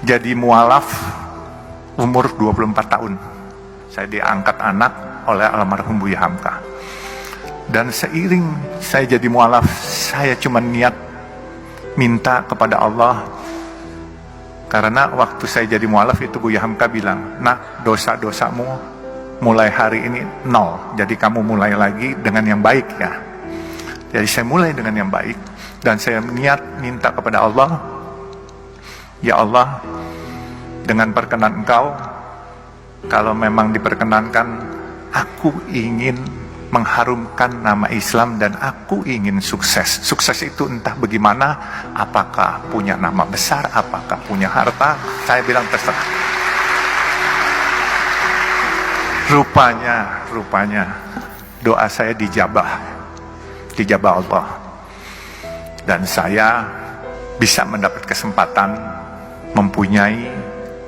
jadi mualaf umur 24 tahun. Saya diangkat anak oleh almarhum Buya Hamka. Dan seiring saya jadi mualaf, saya cuma niat minta kepada Allah. Karena waktu saya jadi mualaf itu Buya Hamka bilang, "Nak, dosa-dosamu mulai hari ini 0. Jadi kamu mulai lagi dengan yang baik ya." Jadi saya mulai dengan yang baik. Dan saya niat minta kepada Allah, "Ya Allah, dengan perkenan Engkau, kalau memang diperkenankan, aku ingin mengharumkan nama Islam dan aku ingin sukses." Sukses itu entah bagaimana, apakah punya nama besar, apakah punya harta, saya bilang terserah. Rupanya doa saya dijabah Allah. Dan saya bisa mendapat kesempatan mempunyai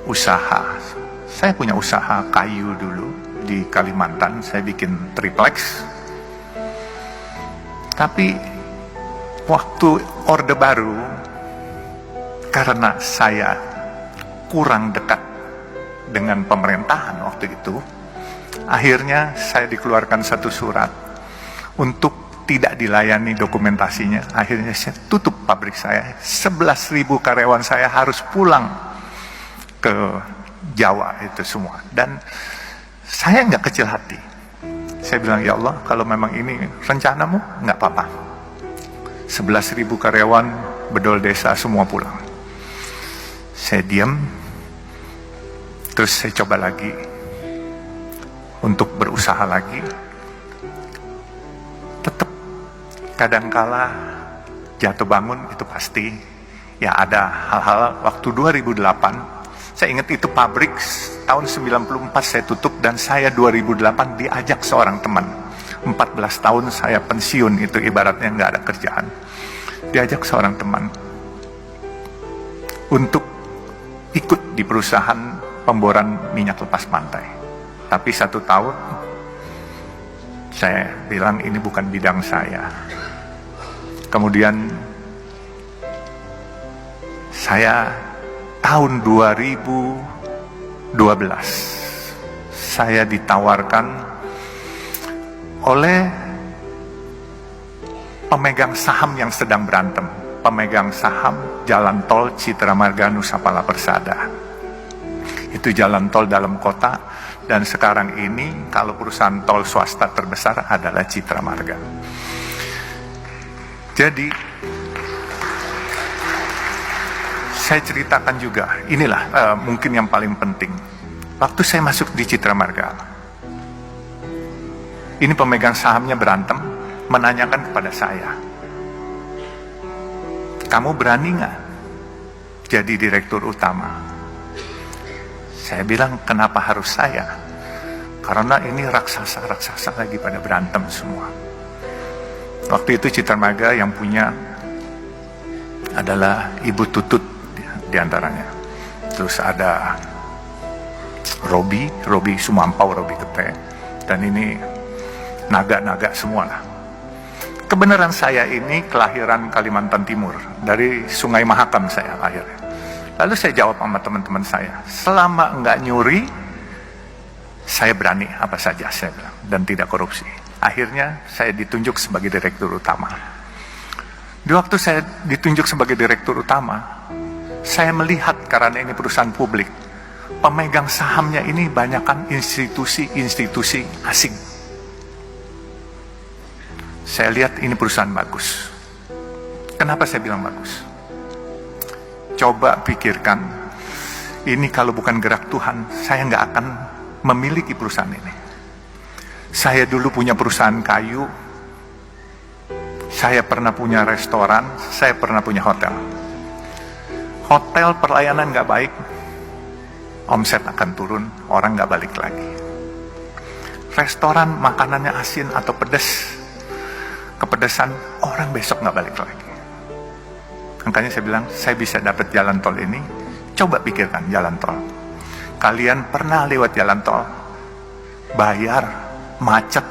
usaha. Saya punya usaha kayu dulu di Kalimantan, saya bikin triplex. Tapi waktu Orde Baru, karena saya kurang dekat dengan pemerintahan waktu itu, akhirnya saya dikeluarkan satu surat untuk tidak dilayani dokumentasinya. Akhirnya saya tutup pabrik saya. 11.000 karyawan saya harus pulang ke Jawa itu semua. Dan saya nggak kecil hati. Saya bilang, "Ya Allah, kalau memang ini rencanamu, nggak apa-apa. 11.000 karyawan bedol desa semua pulang." Saya diam. Terus saya coba lagi untuk berusaha lagi. Tetap kadangkala jatuh bangun itu pasti. Ya ada hal-hal. Waktu 2008, saya ingat itu pabrik tahun 94 saya tutup, dan saya 2008 diajak seorang teman. 14 tahun saya pensiun, itu ibaratnya nggak ada kerjaan. Diajak seorang teman untuk ikut di perusahaan pemboran minyak lepas pantai. Tapi 1 tahun saya bilang ini bukan bidang saya. Kemudian saya tahun 2012 saya ditawarkan oleh pemegang saham yang sedang berantem, pemegang saham jalan tol Citra Marga Nusapala Persada. Itu jalan tol dalam kota, dan sekarang ini kalau perusahaan tol swasta terbesar adalah Citra Marga. Jadi saya ceritakan juga, inilah mungkin yang paling penting. Waktu saya masuk di Citra Marga, ini pemegang sahamnya berantem, menanyakan kepada saya, "Kamu berani nggak jadi direktur utama?" Saya bilang, "Kenapa harus saya? Karena ini raksasa-raksasa lagi pada berantem semua." Waktu itu Citra Marga yang punya adalah Ibu Tutut diantaranya. Terus ada Robi Sumampau, Robi Kete, dan ini naga-naga semua lah. Kebenaran saya ini kelahiran Kalimantan Timur, dari Sungai Mahakam saya lahirnya. Lalu saya jawab sama teman-teman saya, "Selama enggak nyuri, saya berani apa saja," saya bilang, "dan tidak korupsi." Akhirnya saya ditunjuk sebagai direktur utama. Di waktu saya ditunjuk sebagai direktur utama, saya melihat, karena ini perusahaan publik, pemegang sahamnya ini banyakkan institusi-institusi asing. Saya lihat ini perusahaan bagus. Kenapa saya bilang bagus? Coba pikirkan, ini kalau bukan gerak Tuhan, saya nggak akan memiliki perusahaan ini. Saya dulu punya perusahaan kayu, saya pernah punya restoran, saya pernah punya hotel. Hotel pelayanan nggak baik, omset akan turun, orang nggak balik lagi. Restoran makanannya asin atau pedas, kepedesan, orang besok nggak balik lagi. Makanya saya bilang, saya bisa dapat jalan tol ini. Coba pikirkan jalan tol. Kalian pernah lewat jalan tol, bayar, macet,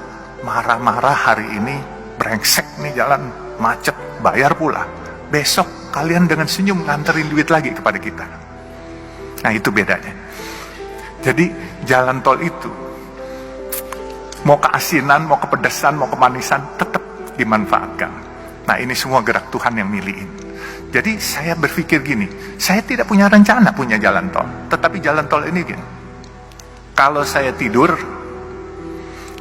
marah-marah hari ini, brengsek nih jalan, macet, bayar pula. Besok kalian dengan senyum nganterin duit lagi kepada kita. Nah, itu bedanya. Jadi jalan tol itu mau keasinan, mau kepedesan, mau kemanisan, tetap dimanfaatkan. Nah, ini semua gerak Tuhan yang milihin. Jadi saya berpikir gini, saya tidak punya rencana punya jalan tol, tetapi jalan tol ini gini, kalau saya tidur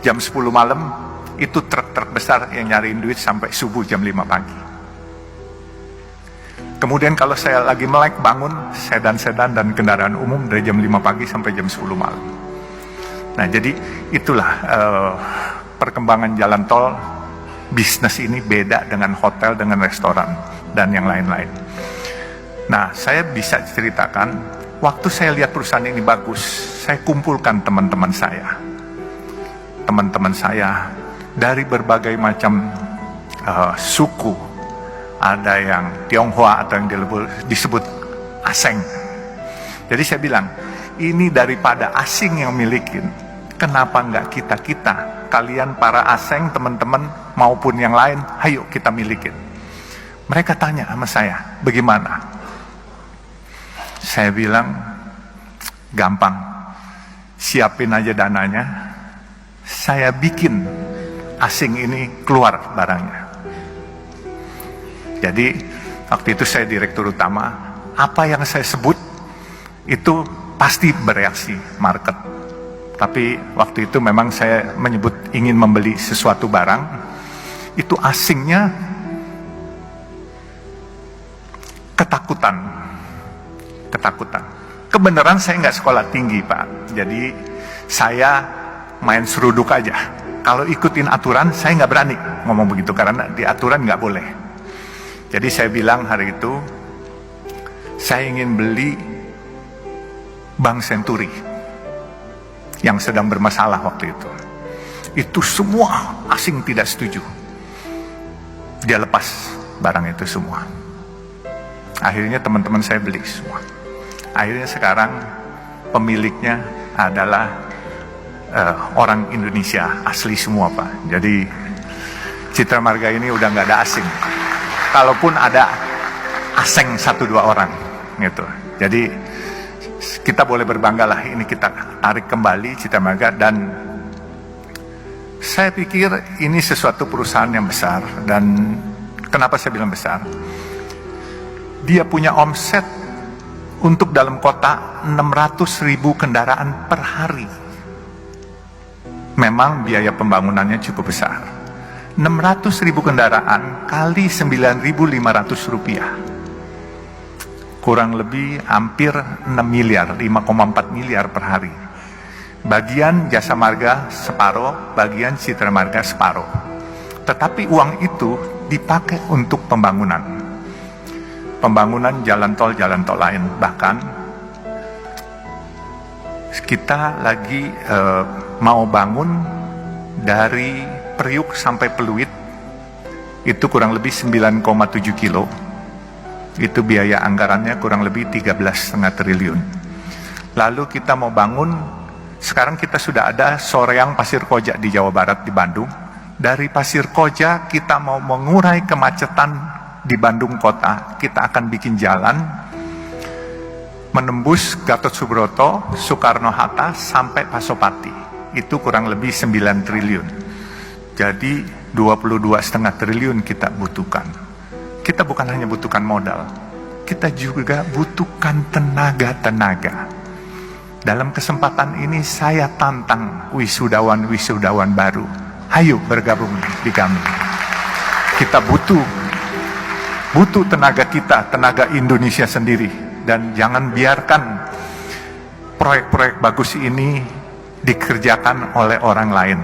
jam 10 malam, itu truk-truk besar yang nyariin duit sampai subuh jam 5 pagi. Kemudian kalau saya lagi melek bangun, sedan-sedan dan kendaraan umum dari jam 5 pagi sampai jam 10 malam. Nah, jadi itulah perkembangan jalan tol. Bisnis ini beda dengan hotel, dengan restoran, dan yang lain-lain. Nah, saya bisa ceritakan, waktu saya lihat perusahaan ini bagus, saya kumpulkan teman-teman saya. Teman-teman saya dari berbagai macam suku. Ada yang Tionghoa atau yang disebut asing. Jadi saya bilang, ini daripada asing yang milikin, kenapa nggak kita, kalian para asing, teman-teman maupun yang lain, ayo kita milikin. Mereka tanya sama saya, bagaimana? Saya bilang, gampang, siapin aja dananya, saya bikin asing ini keluar barangnya. Jadi waktu itu saya direktur utama, apa yang saya sebut itu pasti bereaksi market. Tapi waktu itu memang saya menyebut ingin membeli sesuatu barang, itu asingnya ketakutan. Kebenaran saya nggak sekolah tinggi, Pak. Jadi saya main seruduk aja. Kalau ikutin aturan, saya nggak berani ngomong begitu karena di aturan nggak boleh. Jadi saya bilang hari itu, saya ingin beli Bank Senturi yang sedang bermasalah waktu itu. Itu semua asing tidak setuju. Dia lepas barang itu semua. Akhirnya teman-teman saya beli semua. Akhirnya sekarang pemiliknya adalah orang Indonesia asli semua, Pak. Jadi Citra Marga ini udah nggak ada asing. Kalaupun ada asing 1-2 orang gitu. Jadi kita boleh berbangga lah, ini kita tarik kembali Citra Marga. Dan saya pikir ini sesuatu perusahaan yang besar. Dan kenapa saya bilang besar? Dia punya omset untuk dalam kota 600.000 kendaraan per hari. Memang biaya pembangunannya cukup besar. 600.000 kendaraan kali 9.500 rupiah. Kurang lebih hampir 6 miliar, 5,4 miliar per hari. Bagian Jasa Marga separuh, bagian Citra Marga separuh. Tetapi uang itu dipakai untuk pembangunan. Pembangunan jalan tol lain. Bahkan kita lagi mau bangun dari Priuk sampai Peluit, itu kurang lebih 9,7 kilo. Itu biaya anggarannya kurang lebih 13,5 triliun. Lalu kita mau bangun, sekarang kita sudah ada Soreang Pasir Koja di Jawa Barat, di Bandung. Dari Pasir Koja kita mau mengurai kemacetan di Bandung kota. Kita akan bikin jalan menembus Gatot Subroto, Soekarno-Hatta sampai Pasopati. Itu kurang lebih 9 triliun. Jadi 22,5 triliun kita butuhkan. Kita bukan hanya butuhkan modal, kita juga butuhkan tenaga. Dalam kesempatan ini saya tantang wisudawan baru. Ayo bergabung di kami. Kita butuh tenaga kita, tenaga Indonesia sendiri. Dan jangan biarkan proyek-proyek bagus ini dikerjakan oleh orang lain.